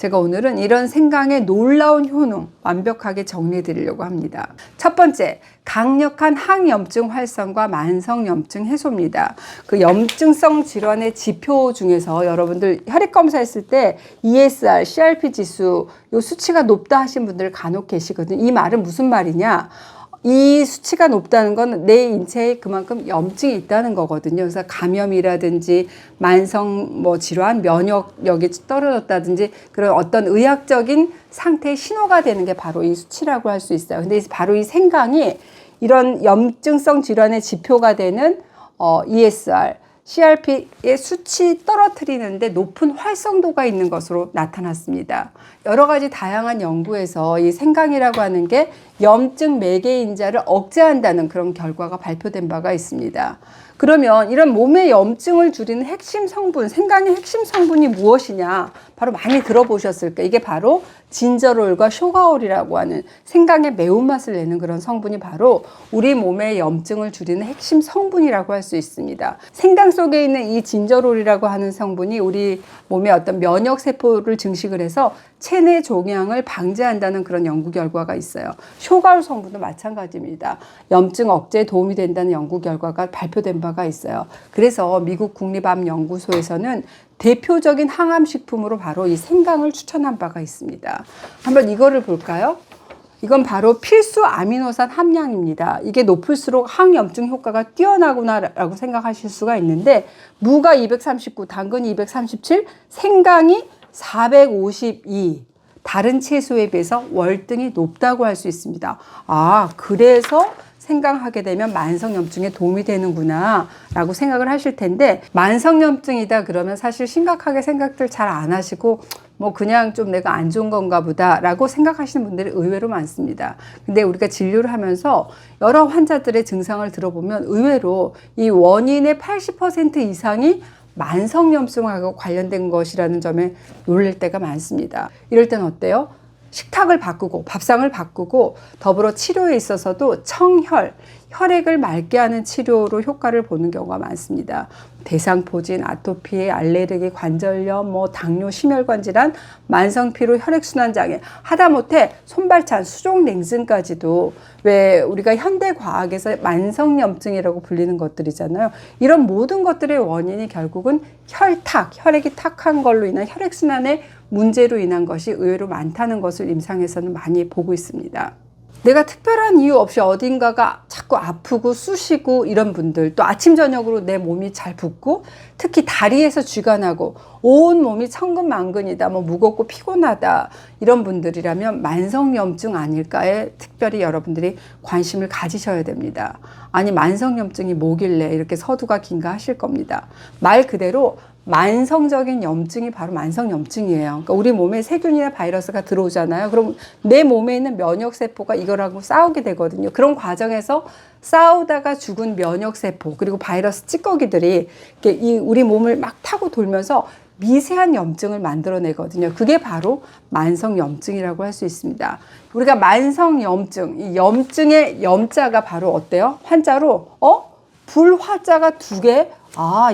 제가 오늘은 이런 생강의 놀라운 효능 완벽하게 정리해 드리려고 합니다. 첫 번째, 강력한 항염증 활성과 만성염증 해소입니다. 그 염증성 질환의 지표 중에서 여러분들 혈액 검사했을 때 ESR, CRP 지수 요 수치가 높다 하신 분들 간혹 계시거든요. 이 말은 무슨 말이냐? 이 수치가 높다는 건 내 인체에 그만큼 염증이 있다는 거거든요. 그래서 감염이라든지 만성 질환, 면역력이 떨어졌다든지 그런 어떤 의학적인 상태의 신호가 되는 게 바로 이 수치라고 할 수 있어요. 근데 바로 이 생강이 이런 염증성 질환의 지표가 되는 ESR, CRP의 수치 떨어뜨리는데 높은 활성도가 있는 것으로 나타났습니다. 여러 가지 다양한 연구에서 이 생강이라고 하는 게 염증 매개인자를 억제한다는 그런 결과가 발표된 바가 있습니다. 그러면 이런 몸의 염증을 줄이는 핵심 성분, 생강의 핵심 성분이 무엇이냐? 바로 많이 들어보셨을 거예요. 이게 바로 진저롤과 쇼가올이라고 하는 생강의 매운맛을 내는 그런 성분이 바로 우리 몸의 염증을 줄이는 핵심 성분이라고 할 수 있습니다. 생강 속에 있는 이 진저롤이라고 하는 성분이 우리 몸의 어떤 면역세포를 증식을 해서 체내 종양을 방지한다는 그런 연구 결과가 있어요. 쇼가올 성분도 마찬가지입니다. 염증 억제에 도움이 된다는 연구 결과가 발표된 바가 있어요. 그래서 미국 국립암연구소에서는 대표적인 항암식품으로 바로 이 생강을 추천한 바가 있습니다. 한번 이거를 볼까요? 이건 바로 필수 아미노산 함량입니다. 이게 높을수록 항염증 효과가 뛰어나구나라고 생각하실 수가 있는데 무가 239, 당근이 237, 생강이 452. 다른 채소에 비해서 월등히 높다고 할 수 있습니다. 아, 그래서 생강하게 되면 만성염증에 도움이 되는구나 라고 생각을 하실 텐데 만성염증이다 그러면 사실 심각하게 생각들 잘 안 하시고 그냥 좀 내가 안 좋은 건가 보다 라고 생각하시는 분들이 의외로 많습니다. 근데 우리가 진료를 하면서 여러 환자들의 증상을 들어보면 의외로 이 원인의 80% 이상이 만성염증하고 관련된 것이라는 점에 놀랄 때가 많습니다. 이럴 땐 어때요? 식탁을 바꾸고 밥상을 바꾸고 더불어 치료에 있어서도 청혈, 혈액을 맑게 하는 치료로 효과를 보는 경우가 많습니다. 대상포진, 아토피, 알레르기, 관절염, 당뇨, 심혈관 질환, 만성피로, 혈액순환장애, 하다못해 손발찬, 수족냉증까지도 왜 우리가 현대과학에서 만성염증이라고 불리는 것들이잖아요. 이런 모든 것들의 원인이 결국은 혈탁, 혈액이 탁한 걸로 인한 혈액순환의 문제로 인한 것이 의외로 많다는 것을 임상에서는 많이 보고 있습니다. 내가 특별한 이유 없이 어딘가가 자꾸 아프고 쑤시고 이런 분들, 또 아침 저녁으로 내 몸이 잘 붓고 특히 다리에서 쥐가 나고 온 몸이 천근만근이다, 무겁고 피곤하다 이런 분들이라면 만성염증 아닐까에 특별히 여러분들이 관심을 가지셔야 됩니다. 아니 만성염증이 뭐길래 이렇게 서두가 긴가 하실 겁니다. 말 그대로 만성적인 염증이 바로 만성염증이에요. 그러니까 우리 몸에 세균이나 바이러스가 들어오잖아요. 그럼 내 몸에 있는 면역세포가 이거라고 싸우게 되거든요. 그런 과정에서 싸우다가 죽은 면역세포 그리고 바이러스 찌꺼기들이 우리 몸을 막 타고 돌면서 미세한 염증을 만들어내거든요. 그게 바로 만성염증이라고 할 수 있습니다. 우리가 만성염증, 이 염증의 염자가 바로 어때요? 환자로 불화자가 2개,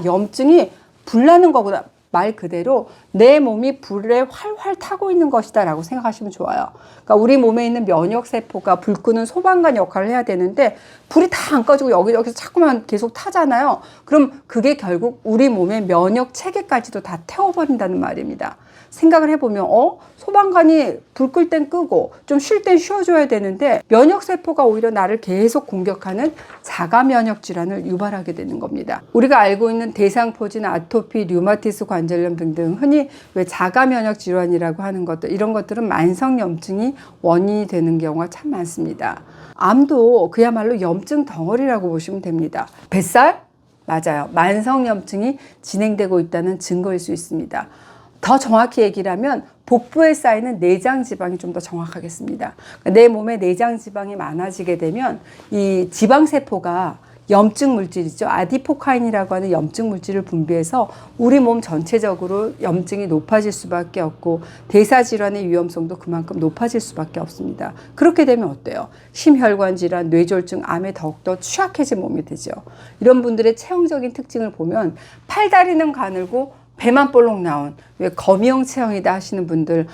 염증이 불나는 거구나. 말 그대로 내 몸이 불에 활활 타고 있는 것이다 라고 생각하시면 좋아요. 그러니까 우리 몸에 있는 면역세포가 불 끄는 소방관 역할을 해야 되는데 불이 다 안 꺼지고 여기서 자꾸만 계속 타잖아요. 그럼 그게 결국 우리 몸의 면역 체계까지도 다 태워버린다는 말입니다. 생각을 해보면 소방관이 불 끌 땐 끄고 좀 쉴 땐 쉬어줘야 되는데 면역세포가 오히려 나를 계속 공격하는 자가면역 질환을 유발하게 되는 겁니다. 우리가 알고 있는 대상포진, 아토피, 류마티스 관절염 등등 흔히 왜 자가면역 질환이라고 하는 것들, 이런 것들은 만성염증이 원인이 되는 경우가 참 많습니다. 암도 그야말로 염증 덩어리라고 보시면 됩니다. 뱃살? 맞아요. 만성염증이 진행되고 있다는 증거일 수 있습니다. 더 정확히 얘기를 하면 복부에 쌓이는 내장 지방이 좀 더 정확하겠습니다. 내 몸에 내장 지방이 많아지게 되면 이 지방세포가 염증 물질이죠. 아디포카인이라고 하는 염증 물질을 분비해서 우리 몸 전체적으로 염증이 높아질 수밖에 없고 대사질환의 위험성도 그만큼 높아질 수밖에 없습니다. 그렇게 되면 어때요? 심혈관 질환, 뇌졸중, 암에 더욱더 취약해진 몸이 되죠. 이런 분들의 체형적인 특징을 보면 팔다리는 가늘고 배만 볼록 나온, 왜 거미형 체형이다 하시는 분들,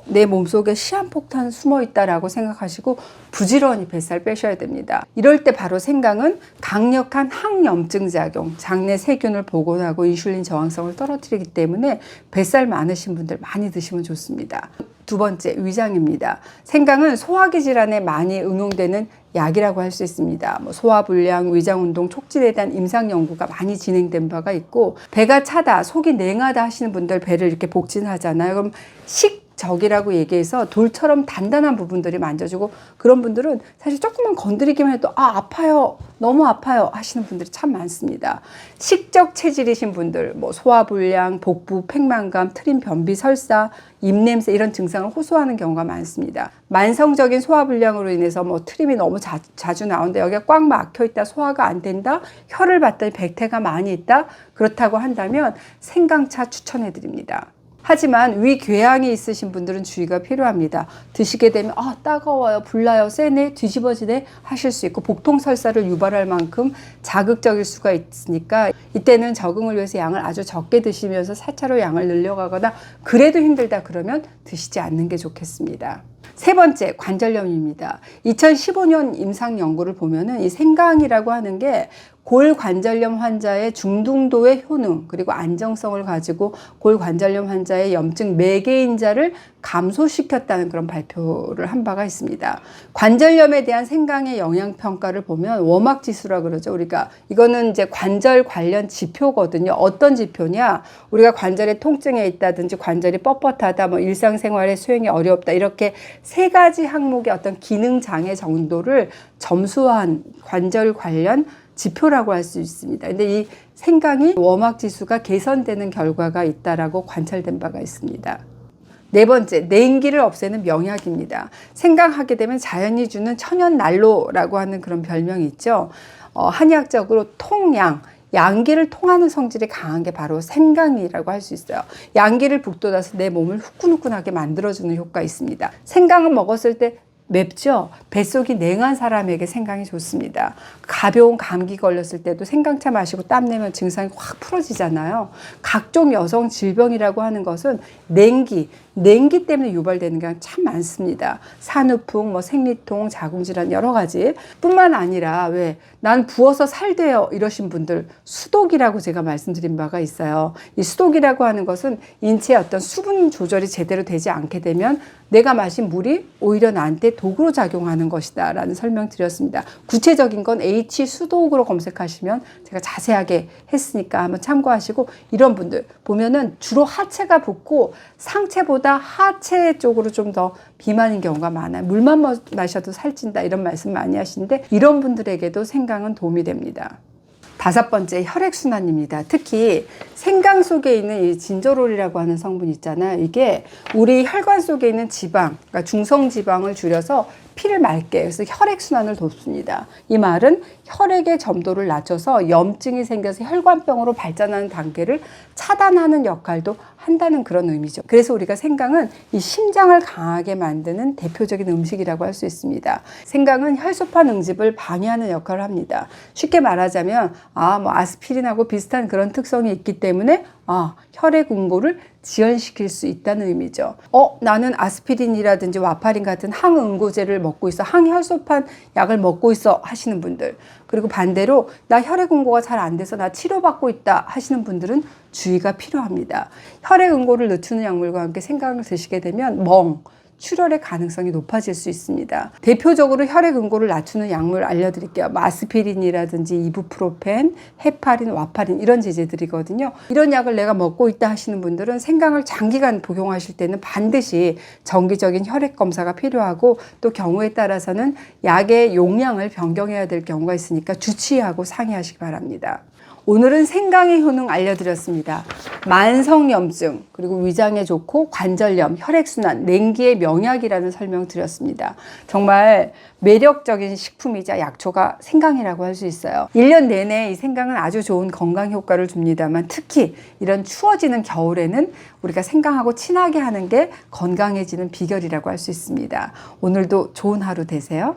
내 몸속에 시한폭탄 숨어 있다라고 생각하시고 부지런히 뱃살 빼셔야 됩니다. 이럴 때 바로 생강은 강력한 항염증 작용, 장내 세균을 복원하고 인슐린 저항성을 떨어뜨리기 때문에 뱃살 많으신 분들 많이 드시면 좋습니다. 두 번째, 위장입니다. 생강은 소화기 질환에 많이 응용되는 약이라고 할 수 있습니다. 소화불량, 위장운동 촉진에 대한 임상 연구가 많이 진행된 바가 있고, 배가 차다, 속이 냉하다 하시는 분들 배를 이렇게 복진하잖아요. 그럼 식적이라고 얘기해서 돌처럼 단단한 부분들이 만져주고, 그런 분들은 사실 조금만 건드리기만 해도 아파요, 너무 아파요 하시는 분들이 참 많습니다. 식적 체질이신 분들, 소화불량, 복부, 팽만감, 트림, 변비, 설사, 입냄새 이런 증상을 호소하는 경우가 많습니다. 만성적인 소화불량으로 인해서 트림이 너무 자주 나온다, 여기가 꽉 막혀 있다, 소화가 안 된다, 혀를 봤더니 백태가 많이 있다, 그렇다고 한다면 생강차 추천해 드립니다. 하지만 위궤양이 있으신 분들은 주의가 필요합니다. 드시게 되면 따가워요, 불나요, 세네, 뒤집어지네 하실 수 있고, 복통설사를 유발할 만큼 자극적일 수가 있으니까 이때는 적응을 위해서 양을 아주 적게 드시면서 4차로 양을 늘려가거나, 그래도 힘들다 그러면 드시지 않는 게 좋겠습니다. 세 번째, 관절염입니다. 2015년 임상 연구를 보면은 이 생강이라고 하는 게 골관절염 환자의 중등도의 효능 그리고 안정성을 가지고 골관절염 환자의 염증 매개인자를 감소시켰다는 그런 발표를 한 바가 있습니다. 관절염에 대한 생강의 영향평가를 보면 워막지수라고 그러죠. 우리가 이거는 이제 관절 관련 지표거든요. 어떤 지표냐, 우리가 관절에 통증에 있다든지 관절이 뻣뻣하다, 일상생활에 수행이 어렵다, 이렇게 세 가지 항목의 어떤 기능 장애 정도를 점수한 관절 관련 지표라고 할 수 있습니다. 근데 이 생강이 워막 지수가 개선되는 결과가 있다라고 관찰된 바가 있습니다. 네 번째, 냉기를 없애는 명약입니다. 생강하게 되면 자연이 주는 천연 난로라고 하는 그런 별명이 있죠. 한의학적으로 통양, 양기를 통하는 성질이 강한 게 바로 생강이라고 할 수 있어요. 양기를 북돋아서 내 몸을 후끈후끈하게 만들어주는 효과가 있습니다. 생강을 먹었을 때 맵죠? 뱃속이 냉한 사람에게 생강이 좋습니다. 가벼운 감기 걸렸을 때도 생강차 마시고 땀 내면 증상이 확 풀어지잖아요. 각종 여성 질병이라고 하는 것은 냉기 때문에 유발되는 게 참 많습니다. 산후풍, 생리통, 자궁질환 여러 가지 뿐만 아니라 난 부어서 살돼요 이러신 분들, 수독이라고 제가 말씀드린 바가 있어요. 이 수독이라고 하는 것은 인체의 어떤 수분 조절이 제대로 되지 않게 되면 내가 마신 물이 오히려 나한테 독으로 작용하는 것이다 라는 설명 드렸습니다. 구체적인 건 H수독으로 검색하시면 제가 자세하게 했으니까 한번 참고하시고, 이런 분들 보면은 주로 하체가 붓고 상체보다 하체 쪽으로 좀 더 비만인 경우가 많아요. 물만 마셔도 살찐다 이런 말씀 많이 하시는데, 이런 분들에게도 생강은 도움이 됩니다. 다섯 번째, 혈액순환입니다. 특히 생강 속에 있는 이 진저롤이라고 하는 성분 있잖아요. 이게 우리 혈관 속에 있는 지방, 그러니까 중성지방을 줄여서 피를 맑게, 그래서 혈액순환을 돕습니다. 이 말은 혈액의 점도를 낮춰서 염증이 생겨서 혈관병으로 발전하는 단계를 차단하는 역할도 한다는 그런 의미죠. 그래서 우리가 생강은 이 심장을 강하게 만드는 대표적인 음식이라고 할 수 있습니다. 생강은 혈소판 응집을 방해하는 역할을 합니다. 쉽게 말하자면 아스피린하고 비슷한 그런 특성이 있기 때문에 혈액 응고를 지연시킬 수 있다는 의미죠. 나는 아스피린이라든지 와파린 같은 항응고제를 먹고 있어, 항혈소판 약을 먹고 있어 하시는 분들, 그리고 반대로 나 혈액 응고가 잘 안 돼서 나 치료받고 있다 하시는 분들은 주의가 필요합니다. 혈액 응고를 늦추는 약물과 함께 생강을 드시게 되면 출혈의 가능성이 높아질 수 있습니다. 대표적으로 혈액 응고를 낮추는 약물 알려드릴게요. 아스피린이라든지 이부프로펜, 헤파린, 와파린 이런 제제들이거든요. 이런 약을 내가 먹고 있다 하시는 분들은 생강을 장기간 복용하실 때는 반드시 정기적인 혈액 검사가 필요하고, 또 경우에 따라서는 약의 용량을 변경해야 될 경우가 있으니까 주치의하고 상의하시기 바랍니다. 오늘은 생강의 효능 알려드렸습니다. 만성염증, 그리고 위장에 좋고 관절염, 혈액순환, 냉기의 명약이라는 설명 드렸습니다. 정말 매력적인 식품이자 약초가 생강이라고 할 수 있어요. 1년 내내 이 생강은 아주 좋은 건강 효과를 줍니다만, 특히 이런 추워지는 겨울에는 우리가 생강하고 친하게 하는 게 건강해지는 비결이라고 할 수 있습니다. 오늘도 좋은 하루 되세요.